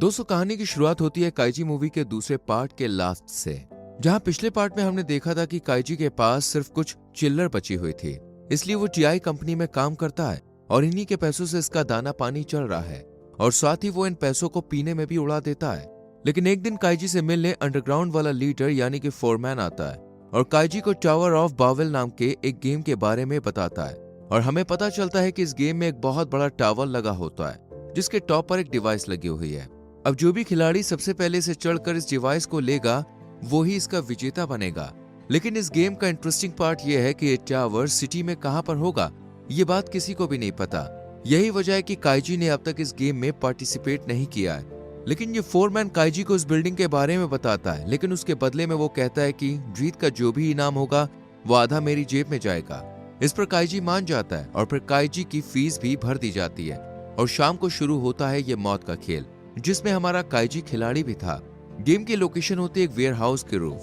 दोस्तों, कहानी की शुरुआत होती है काइजी मूवी के दूसरे पार्ट के लास्ट से, जहां पिछले पार्ट में हमने देखा था कि काइजी के पास सिर्फ कुछ चिल्लर बची हुई थी, इसलिए वो टीआई कंपनी में काम करता है और इन्हीं के पैसों से इसका दाना पानी चल रहा है और साथ ही वो इन पैसों को पीने में भी उड़ा देता है। लेकिन एक दिन काइजी से मिलने अंडरग्राउंड वाला लीडर यानी कि फोरमैन आता है और काइजी को टावर ऑफ बावेल नाम के एक गेम के बारे में बताता है और हमें पता चलता है कि इस गेम में एक बहुत बड़ा टावर लगा होता है जिसके टॉप पर एक डिवाइस लगी हुई है। अब जो भी खिलाड़ी सबसे पहले से चढ़कर इस डिवाइस को लेगा वो ही इसका विजेता बनेगा। लेकिन इस गेम का इंटरेस्टिंग पार्ट ये है कि ये टावर सिटी में कहां पर होगा ये बात किसी को भी नहीं पता। यही वजह है कि काइजी ने अब तक इस गेम में पार्टिसिपेट नहीं किया है। लेकिन ये फोरमैन काइजी को इस बिल्डिंग के बारे में बताता है, लेकिन उसके बदले में वो कहता है कि जीत का जो भी इनाम होगा वो आधा मेरी जेब में जाएगा। इस पर काइजी मान जाता है और फिर काइजी की फीस भी भर दी जाती है और शाम को शुरू होता है ये मौत का खेल, जिसमें हमारा काइजी खिलाड़ी भी था। गेम की लोकेशन होती है एक वेयर हाउस के रूफ,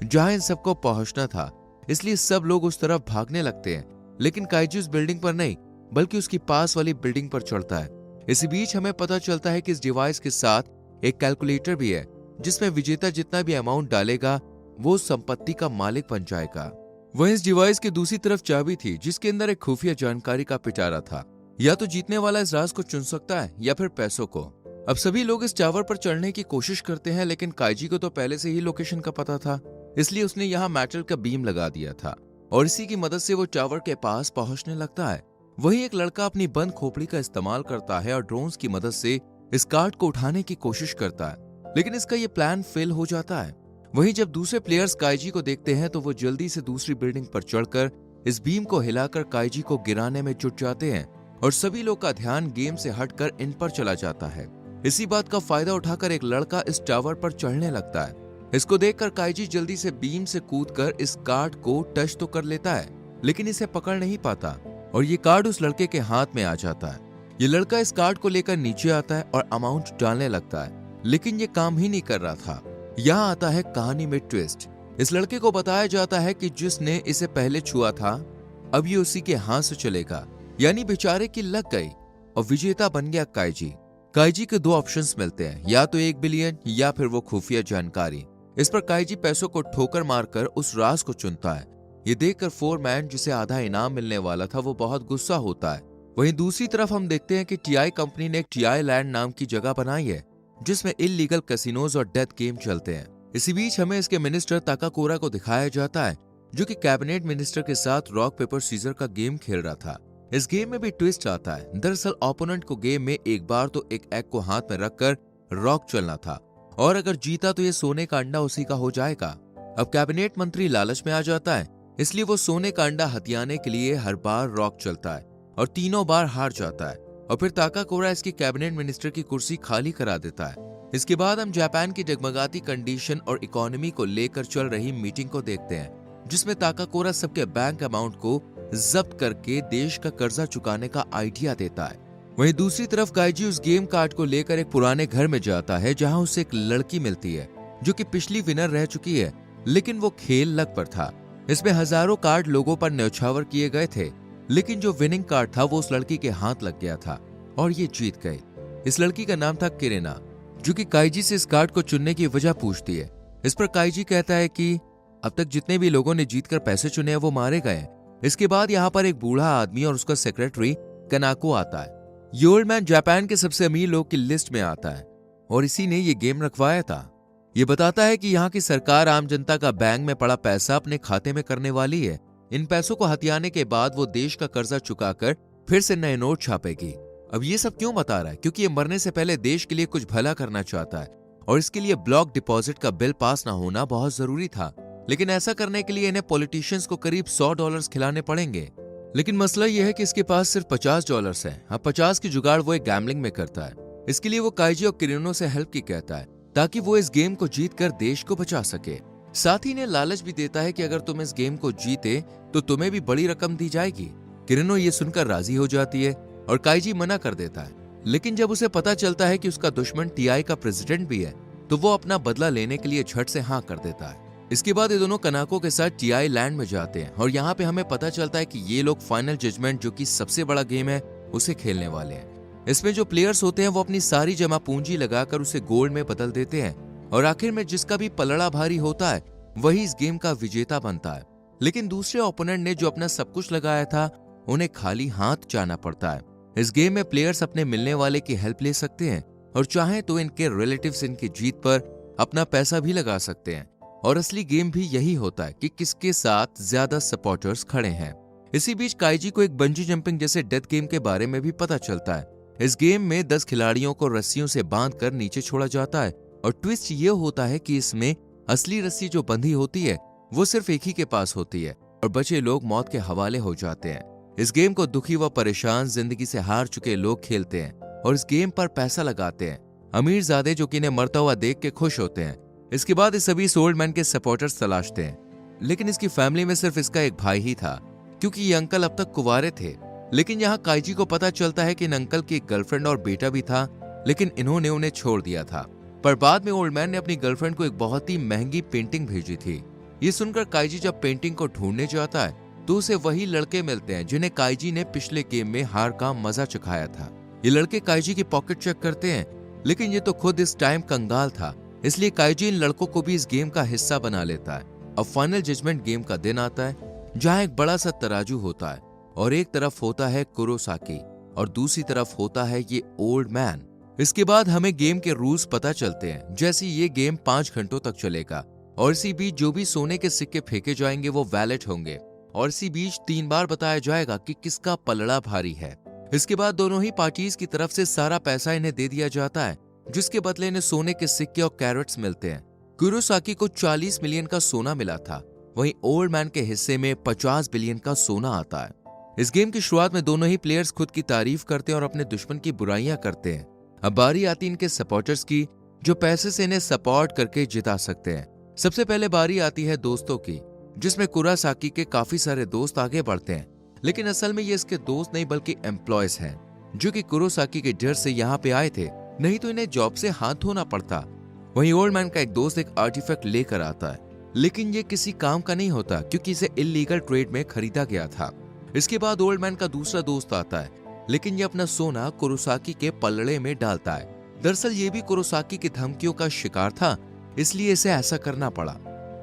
जहां इन सबको पहुंचना था, इसलिए सब लोग उस तरफ भागने लगते हैं। लेकिन काइजी उस बिल्डिंग पर नहीं बल्कि उसकी पास वाली बिल्डिंग पर चढ़ता है। इसी बीच हमें पता चलता है कि इस डिवाइस के साथ एक कैलकुलेटर भी है जिसमें विजेता जितना भी अमाउंट डालेगा वो संपत्ति का मालिक बन जाएगा। वहीं इस डिवाइस की दूसरी तरफ चाबी थी जिसके अंदर एक खुफिया जानकारी का पिटारा था। या तो जीतने वाला इस राज को चुन सकता है या फिर पैसों को। अब सभी लोग इस टावर पर चढ़ने की कोशिश करते हैं, लेकिन काइजी को तो पहले से ही लोकेशन का पता था, इसलिए उसने यहाँ मेटल का बीम लगा दिया था और इसी की मदद से वो टावर के पास पहुंचने लगता है। वहीं एक लड़का अपनी बंद खोपड़ी का इस्तेमाल करता है और ड्रोन्स की मदद से इस कार्ड को उठाने की कोशिश करता है, लेकिन इसका ये प्लान फेल हो जाता है। वहीं जब दूसरे प्लेयर्स काइजी को देखते हैं तो वो जल्दी से दूसरी बिल्डिंग पर चढ़कर इस बीम को हिलाकर काइजी को गिराने में जुट जाते हैं और सभी लोग का ध्यान गेम से हटकर इन पर चला जाता है। इसी बात का फायदा उठाकर एक लड़का इस टावर पर चढ़ने लगता है। इसको देखकर काइजी जल्दी से बीम से कूदकर इस कार्ड को टच तो कर लेता है, लेकिन इसे पकड़ नहीं पाता और ये कार्ड उस लड़के के हाथ में आ जाता है। ये लड़का इस कार्ड को लेकर नीचे आता है और अमाउंट डालने लगता है, लेकिन ये काम ही नहीं कर रहा था। यहाँ आता है कहानी में ट्विस्ट। इस लड़के को बताया जाता है कि जिसने इसे पहले छुआ था अब ये उसी के हाथ से चलेगा, यानी बेचारे की लग गई और विजेता बन गया काइजी। काइजी के दो ऑप्शंस मिलते हैं, या तो 1 बिलियन या फिर वो खुफिया जानकारी। इस पर काइजी पैसों को ठोकर मारकर उस राज को चुनता है। ये देखकर फोरमैन जिसे आधा इनाम मिलने वाला था वो बहुत गुस्सा होता है। वहीं दूसरी तरफ हम देखते हैं कि टीआई कंपनी ने एक टीआई लैंड नाम की जगह बनाई है जिसमें इल्लीगल कैसीनोज और डेथ गेम चलते हैं। इसी बीच हमें इसके मिनिस्टर ताकाकोरा को दिखाया जाता है जो कि कैबिनेट मिनिस्टर के साथ रॉक पेपर सीजर का गेम खेल रहा था। इस गेम में भी ट्विस्ट आता है। दरअसल ओपोनेंट को गेम में एक बार तो एक एग को हाथ में रखकर रॉक चलना था और अगर जीता तो ये सोने का अंडा उसी का हो जाएगा। अब कैबिनेट मंत्री लालच में आ जाता है, इसलिए वो सोने का अंडा हथियाने के लिए हर बार रॉक चलता है और तीनों बार हार जाता है और फिर ताकाकोरा इसकी कैबिनेट मिनिस्टर की कुर्सी खाली करा देता है। इसके बाद हम जापान की डगमगाती कंडीशन और इकोनॉमी को लेकर चल रही मीटिंग को देखते हैं जिसमें ताकाकोरा सबके बैंक अमाउंट को जब्त करके देश का कर्जा चुकाने का आइडिया देता है। वहीं दूसरी तरफ काइजी उस गेम कार्ड को लेकर एक पुराने घर में जाता है जहां उसे एक लड़की मिलती है जो कि पिछली विनर रह चुकी है, लेकिन वो खेल लक पर था। इसमें हजारों कार्ड लोगों पर न्यौछावर किए गए थे, लेकिन जो विनिंग कार्ड था वो उस लड़की के हाथ लग गया था और ये जीत गई। इस लड़की का नाम था किरेना, जो कि काइजी से इस कार्ड को चुनने की वजह पूछती है। इस पर काइजी कहता है कि अब तक जितने भी लोगों ने जीतकर पैसे चुने हैं वो मारे गए। इसके बाद यहाँ पर एक बूढ़ा आदमी और उसका सेक्रेटरी कनाको आता है। ये ओल्ड मैन जापान के सबसे अमीर लोग की लिस्ट में आता है और इसी ने ये गेम रखवाया था। ये बताता है कि यहाँ की सरकार आम जनता का बैंक में पड़ा पैसा अपने खाते में करने वाली है। इन पैसों को हथियाने के बाद वो देश का कर्जा चुकाकर फिर से नए नोट छापेगी। अब ये सब क्यों बता रहा है? क्योंकि ये मरने से पहले देश के लिए कुछ भला करना चाहता है और इसके लिए ब्लॉक डिपॉजिट का बिल पास ना होना बहुत जरूरी था। लेकिन ऐसा करने के लिए इन्हें पॉलिटिशियंस को करीब $100 खिलाने पड़ेंगे। लेकिन मसला यह है कि इसके पास सिर्फ $50 है। अब 50 की जुगाड़ वो एक गैम्बलिंग में करता है। इसके लिए वो काइजी और किरिनो से हेल्प की कहता है ताकि वो इस गेम को जीतकर देश को बचा सके। साथ ही इन्हें लालच भी देता है कि अगर तुम इस गेम को जीते तो तुम्हें भी बड़ी रकम दी जाएगी। किरिनो ये सुनकर राजी हो जाती है और काइजी मना कर देता है, लेकिन जब उसे पता चलता है कि उसका दुश्मन टीआई का प्रेसिडेंट भी है तो वो अपना बदला लेने के लिए झट से हाँ कर देता है। इसके बाद ये दोनों कनाको के साथ टीआई लैंड में जाते हैं और यहाँ पे हमें पता चलता है कि ये लोग फाइनल जजमेंट जो कि सबसे बड़ा गेम है उसे खेलने वाले हैं। इसमें जो प्लेयर्स होते हैं वो अपनी सारी जमा पूंजी लगाकर उसे गोल्ड में बदल देते हैं और आखिर में जिसका भी पलड़ा भारी होता है वही इस गेम का विजेता बनता है। लेकिन दूसरे ओपोनेंट ने जो अपना सब कुछ लगाया था उन्हें खाली हाथ जाना पड़ता है। इस गेम में प्लेयर्स अपने मिलने वाले की हेल्प ले सकते हैं और चाहे तो इनके रिलेटिव्स इनकी जीत पर अपना पैसा भी लगा सकते हैं। और असली गेम भी यही होता है कि किसके साथ ज्यादा सपोर्टर्स खड़े हैं। इसी बीच काइजी को एक बंजी जंपिंग जैसे डेथ गेम के बारे में भी पता चलता है। इस गेम में 10 खिलाड़ियों को रस्सियों से बांधकर नीचे छोड़ा जाता है और ट्विस्ट ये होता है कि इसमें असली रस्सी जो बंधी होती है वो सिर्फ एक ही के पास होती है और बचे लोग मौत के हवाले हो जाते हैं। इस गेम को दुखी व परेशान जिंदगी से हार चुके लोग खेलते हैं और इस गेम पर पैसा लगाते हैं। अमीरजादे जो कि इन्हें मरता हुआ देख के खुश होते हैं। इसके बाद इस सभी ओल्ड मैन के सपोर्टर्स तलाशते हैं, लेकिन इसकी फैमिली में सिर्फ इसका एक भाई ही था क्योंकि ये अंकल अब तक कुंवारे थे। लेकिन यहाँ काइजी को पता चलता है कि इन अंकल की एक गर्लफ्रेंड और बेटा भी था, लेकिन इन्होंने उन्हें छोड़ दिया था। पर बाद में ओल्ड मैन ने अपनी गर्लफ्रेंड को एक बहुत ही महंगी पेंटिंग भेजी थी। ये सुनकर काइजी जब पेंटिंग को ढूंढने जाता है तो उसे वही लड़के मिलते हैं जिन्हें काइजी ने पिछले गेम में हार का मजा चखाया था। ये लड़के काइजी की पॉकेट चेक करते हैं, लेकिन ये तो खुद इस टाइम कंगाल था, इसलिए काइजी इन लड़कों को भी इस गेम का हिस्सा बना लेता है। अब फाइनल जजमेंट गेम का दिन आता है जहाँ एक बड़ा सा तराजू होता है और एक तरफ होता है कुरोसाकी और दूसरी तरफ होता है ये ओल्ड मैन। इसके बाद हमें गेम के रूल्स पता चलते हैं, जैसे ये गेम 5 घंटों तक चलेगा और इसी बीच जो भी सोने के सिक्के फेंके जाएंगे वो वैलिड होंगे और इसी बीच 3 बार बताया जाएगा कि किसका पलड़ा भारी है। इसके बाद दोनों ही पार्टीज की तरफ से सारा पैसा इन्हें दे दिया जाता है, जिसके बदले इन्हें सोने के सिक्के और कैरेट्स मिलते हैं। कुरोसाकी को 40 मिलियन का सोना मिला था, वहीं ओल्ड मैन के हिस्से में 50 बिलियन का सोना आता है। इस गेम की शुरुआत में दोनों ही प्लेयर्स खुद की तारीफ करते हैं और अपने दुश्मन की बुराइयां करते हैं। अब बारी आती इनके सपोर्टर्स की, जो पैसे से इन्हें सपोर्ट करके जिता सकते हैं। सबसे पहले बारी आती है दोस्तों की, जिसमें कुरोसाकी के काफी सारे दोस्त आगे बढ़ते हैं, लेकिन असल में ये इसके दोस्त नहीं बल्कि एम्प्लॉयज हैं, जो कि कुरोसाकी के डर से यहाँ पे आए थे, नहीं तो इन्हें जॉब से हाथ धोना पड़ता। वहीं ओल्ड मैन का एक दोस्त एक आर्टिफैक्ट लेकर आता है, लेकिन ये किसी काम का नहीं होता क्योंकि इसे इल्लीगल ट्रेड में खरीदा गया था। इसके बाद ओल्ड मैन का दूसरा दोस्त आता है, लेकिन ये अपना सोना कुरोसाकी के पलड़े में डालता है। दरअसल ये भी कुरोसाकी की धमकियों का शिकार था, इसलिए इसे ऐसा करना पड़ा,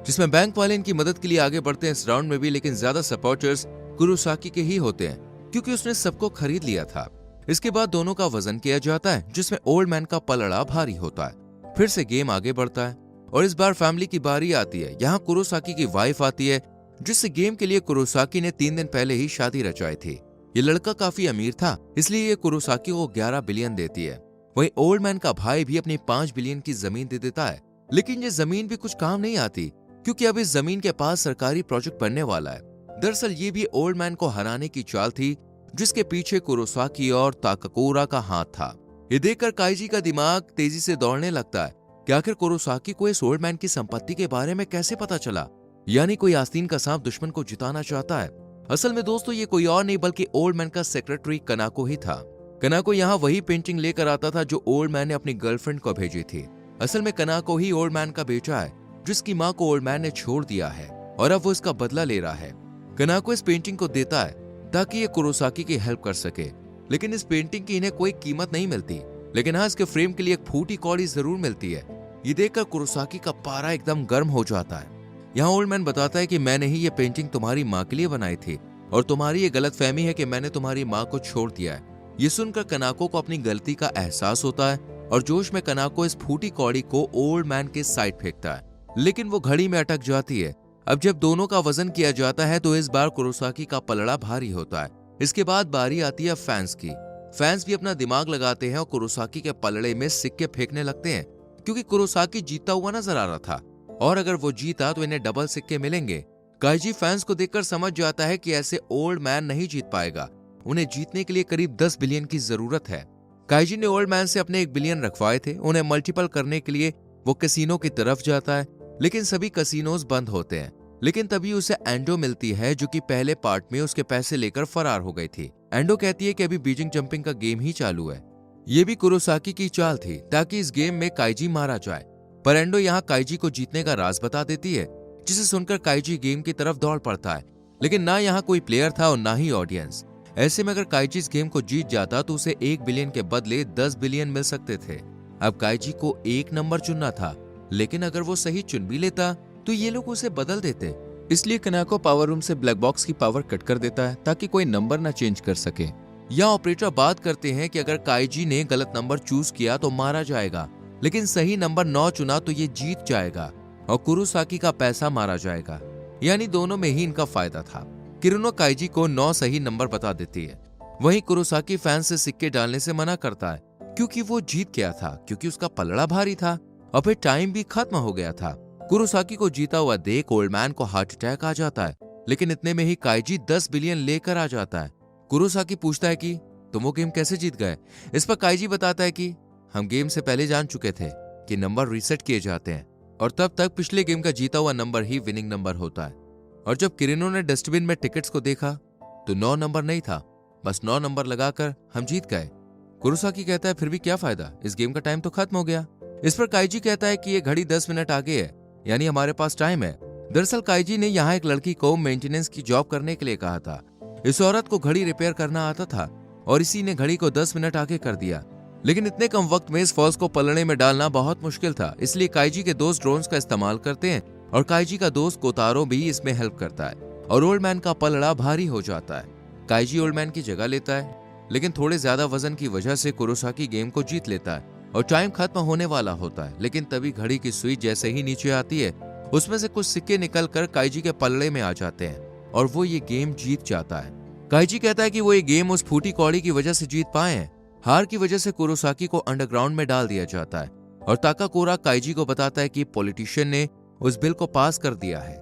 जिसमें बैंक वाले इनकी मदद के लिए आगे बढ़ते हैं इस राउंड में भी, लेकिन ज्यादा सपोर्टर्स कुरोसाकी के ही होते हैं क्योंकि उसने सबको खरीद लिया था। इसके बाद दोनों का वजन किया जाता है, जिसमें ओल्ड मैन का पलड़ा भारी होता है। फिर से गेम आगे बढ़ता है और इस बार फैमिली की बारी आती है। यहाँ कुरोसाकी की वाइफ आती है, जिससे गेम के लिए कुरोसाकी ने 3 दिन पहले ही शादी रचाई थी। ये लड़का काफी अमीर था, इसलिए ये कुरोसाकी को 11 बिलियन देती है। वहीं ओल्ड मैन का भाई भी अपनी 5 बिलियन की जमीन दे देता है, लेकिन ये जमीन भी कुछ काम नहीं आती क्योंकि अब इस जमीन के पास सरकारी प्रोजेक्ट बनने वाला है। दरअसल ये भी ओल्ड मैन को हराने की चाल थी, जिसके पीछे कुरोसाकी और ताकाकोरा का हाथ था। ये देखकर काइजी का दिमाग तेजी से दौड़ने लगता है कि आखिर कुरोसाकी को इस ओल्ड मैन की संपत्ति के बारे में कैसे पता चला, यानी कोई आस्तीन का सांप दुश्मन को जिताना चाहता है। असल में दोस्तों ये कोई और नहीं बल्कि ओल्ड मैन का सेक्रेटरी कनाको ही था। कनाको यहाँ वही पेंटिंग लेकर आता था जो ओल्ड मैन ने अपनी गर्लफ्रेंड को भेजी थी। असल में कनाको ही ओल्ड मैन का बेटा है, जिसकी माँ को ओल्ड मैन ने छोड़ दिया है और अब वो इसका बदला ले रहा है। कनाको इस पेंटिंग को देता है ताकि ये कुरोसाकी की हेल्प कर सके, लेकिन इस पेंटिंग की इन्हें कोई कीमत नहीं मिलती, लेकिन हाँ इसके फ्रेम के लिए एक फूटी कौड़ी जरूर मिलती है। ये देखकर कुरोसाकी का पारा एकदम गर्म हो जाता है। यहाँ ओल्ड मैन बताता है कि मैंने ही ये पेंटिंग तुम्हारी माँ के लिए बनाई थी और तुम्हारी ये गलतफहमी है कि मैंने तुम्हारी माँ को छोड़ दिया है। ये सुनकर कनाको को अपनी गलती का एहसास होता है और जोश में कनाको इस फूटी कौड़ी को ओल्ड मैन के साइड फेंकता है, लेकिन वो घड़ी में अटक जाती है। अब जब दोनों का वजन किया जाता है तो इस बार कुरोसाकी का पलड़ा भारी होता है। इसके बाद बारी आती है फैंस की। फैंस भी अपना दिमाग लगाते हैं और कुरोसाकी के पलड़े में सिक्के फेंकने लगते हैं, क्योंकि कुरोसाकी जीता हुआ नजर आ रहा था और अगर वो जीता तो इन्हें डबल सिक्के मिलेंगे। काइजी फैंस को देखकर समझ जाता है कि ऐसे ओल्ड मैन नहीं जीत पाएगा, उन्हें जीतने के लिए करीब 10 बिलियन की जरूरत है। काइजी ने ओल्ड मैन से अपने 1 बिलियन रखवाए थे, उन्हें मल्टीपल करने के लिए वो कैसीनो की तरफ जाता है, लेकिन सभी कैसीनोज बंद होते हैं। लेकिन तभी उसे एंडो मिलती है, जो कि पहले पार्ट में उसके पैसे लेकर फरार हो गई थी। एंडो कहती है कि अभी बीजिंग जंपिंग का गेम ही चालू है। ये भी कुरोसाकी की चाल थी ताकि इस गेम में काइजी मारा जाए, पर एंडो यहाँ काइजी को जीतने का राज बता देती है, जिसे सुनकर काइजी गेम की तरफ दौड़ पड़ता है। लेकिन ना यहाँ कोई प्लेयर था और ना ही ऑडियंस। ऐसे में अगर काइजी इस गेम को जीत जाता तो उसे 1 बिलियन के बदले 10 बिलियन मिल सकते थे। अब काइजी को एक नंबर चुनना था, लेकिन अगर वो सही चुन भी लेता तो ये लोग उसे बदल देते। इसलिए कनाको पावर रूम से ब्लैक बॉक्स की पावर कट कर देता है ताकि कोई नंबर ना चेंज कर सके। यहाँ ऑपरेटर बात करते हैं कि अगर काइजी ने गलत नंबर चूज किया तो मारा जाएगा, लेकिन सही नंबर 9 चुना तो ये जीत जाएगा और कुरोसाकी का पैसा मारा जाएगा। यानी दोनों में ही इनका फायदा था। किरुनो काइजी को 9 सही नंबर बता देती है। वहीं कुरोसाकी फैन से सिक्के डालने से मना करता है क्योंकि वो जीत गया था, क्योंकि उसका पलड़ा भारी था और फिर टाइम भी खत्म हो गया था। कुरोसाकी को जीता हुआ देख ओल्ड मैन को हार्ट अटैक आ जाता है, लेकिन इतने में ही काइजी 10 बिलियन लेकर आ जाता है। कुरोसाकी पूछता है कि तुम वो गेम कैसे जीत गए। इस पर काइजी बताता है कि हम गेम से पहले जान चुके थे कि नंबर रीसेट किए जाते हैं और तब तक पिछले गेम का जीता हुआ नंबर ही विनिंग नंबर होता है। और जब किरिनो ने डस्टबिन में टिकट्स को देखा तो 9 नंबर नहीं था, बस 9 नंबर लगाकर हम जीत गए। कुरोसाकी कहता है फिर भी क्या फायदा, इस गेम का टाइम तो खत्म हो गया। इस पर काइजी कहता है कि ये घड़ी 10 मिनट आगे है, यानी हमारे पास टाइम है। दरअसल काइजी ने यहाँ एक लड़की को मेंटेनेंस की जॉब करने के लिए कहा था। इस औरत को घड़ी रिपेयर करना आता था और इसी ने घड़ी को 10 मिनट आगे कर दिया, लेकिन इतने कम वक्त में इस फॉल्स को पलड़े में डालना बहुत मुश्किल था। इसलिए काइजी के दोस्त ड्रोन्स का इस्तेमाल करते हैं और काइजी का दोस्त कोतारो भी इसमें हेल्प करता है और ओल्ड मैन का पलड़ा भारी हो जाता है। काइजी ओल्ड मैन की जगह लेता है, लेकिन थोड़े ज्यादा वजन की वजह से कुरोसाकी गेम को जीत लेता है और टाइम खत्म होने वाला होता है। लेकिन तभी घड़ी की सुई जैसे ही नीचे आती है, उसमें से कुछ सिक्के निकलकर काइजी के पलड़े में आ जाते हैं और वो ये गेम जीत जाता है। काइजी कहता है कि वो ये गेम उस फूटी कौड़ी की वजह से जीत पाए हैं। हार की वजह से कुरोसाकी को अंडरग्राउंड में डाल दिया जाता है और ताकाकोरा काइजी को बताता है कि पॉलिटिशियन ने उस बिल को पास कर दिया है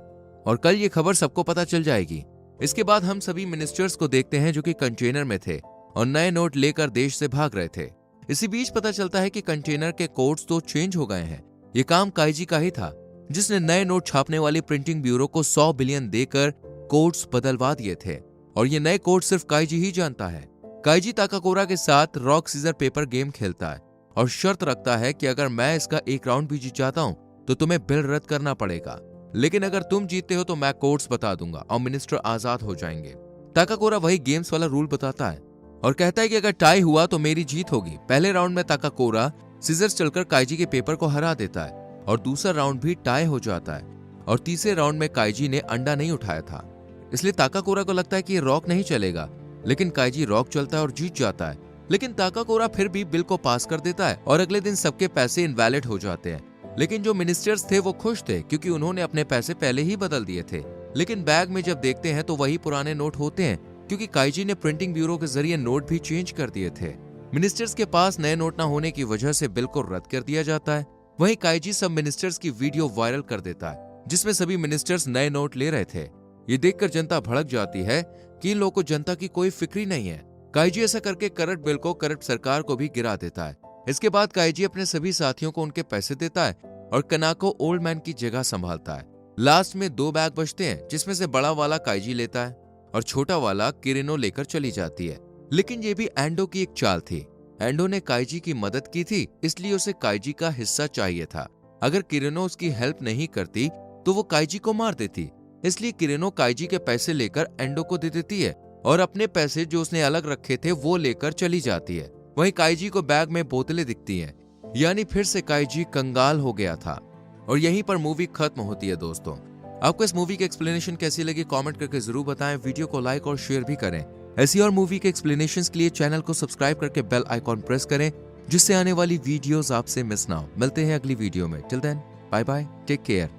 और कल ये खबर सबको पता चल जाएगी। इसके बाद हम सभी मिनिस्टर्स को देखते हैं जो कि कंटेनर में थे और नए नोट लेकर देश से भाग रहे थे। इसी बीच पता चलता है कि कंटेनर के कोड्स तो चेंज हो गए हैं। ये काम काइजी का ही था, जिसने नए नोट छापने वाली प्रिंटिंग ब्यूरो को 100 बिलियन देकर कोड्स बदलवा दिए थे और ये नए कोड सिर्फ काइजी ही जानता है। काइजी ताकाकोरा के साथ रॉक सीजर पेपर गेम खेलता है और शर्त रखता है कि अगर मैं इसका एक राउंड भी जीत जाता हूं तो तुम्हें बिल रद्द करना पड़ेगा, लेकिन अगर तुम जीतते हो तो मैं कोड्स बता दूंगा और मिनिस्टर आजाद हो जाएंगे। ताकाकोरा वही गेम्स वाला रूल बताता है और कहता है कि अगर टाई हुआ तो मेरी जीत होगी। पहले राउंड में ताकाकोरा सीजर्स चलकर काइजी के पेपर को हरा देता है और दूसरा राउंड भी टाई हो जाता है और तीसरे राउंड में काइजी ने अंडा नहीं उठाया था, इसलिए ताकाकोरा को लगता है कि रॉक नहीं चलेगा, लेकिन काइजी रॉक चलता है और जीत जाता है। लेकिन ताकाकोरा फिर भी बिल को पास कर देता है और अगले दिन सबके पैसे इनवैलिड हो जाते हैं। लेकिन जो मिनिस्टर्स थे वो खुश थे क्योंकि उन्होंने अपने पैसे पहले ही बदल दिए थे। लेकिन बैग में जब देखते हैं तो वही पुराने नोट होते हैं क्योंकि काइजी ने प्रिंटिंग ब्यूरो के जरिए नोट भी चेंज कर दिए थे। मिनिस्टर्स के पास नए नोट न होने की वजह से बिल को रद्द कर दिया जाता है। वहीं काइजी सब मिनिस्टर्स की वीडियो वायरल कर देता है जिसमें सभी मिनिस्टर्स नए नोट ले रहे थे। ये देखकर जनता भड़क जाती है कि इन लोगों को जनता की कोई फिक्र नहीं है। काइजी ऐसा करके करप्ट बिल को करप्ट सरकार को भी गिरा देता है। इसके बाद काइजी अपने सभी साथियों को उनके पैसे देता है और कनाको ओल्ड मैन की जगह संभालता है। लास्ट में 2 बैग बचते हैं जिसमें से बड़ा वाला काइजी लेता है और छोटा वाला किरिनो लेकर चली जाती है। लेकिन ये भी एंडो की एक चाल थी। एंडो ने काइजी की मदद की थी, इसलिए उसे काइजी का हिस्सा चाहिए था। अगर किरिनो उसकी हेल्प नहीं करती तो वो काइजी को मार देती, इसलिए किरिनो काइजी के पैसे लेकर एंडो को दे देती है और अपने पैसे जो उसने अलग रखे थे वो लेकर चली जाती है। वहीं काइजी को बैग में बोतलें दिखती हैं, यानी फिर से काइजी कंगाल हो गया था और यहीं पर मूवी खत्म होती है। दोस्तों, आपको इस मूवी की एक्सप्लेनेशन कैसी लगी कमेंट करके जरूर बताएं। वीडियो को लाइक और शेयर भी करें। ऐसी और मूवी के एक्सप्लेनेशंस के लिए चैनल को सब्सक्राइब करके बेल आइकॉन प्रेस करें जिससे आने वाली वीडियोस आपसे मिस ना हो। मिलते हैं अगली वीडियो में। Till then bye bye, take care.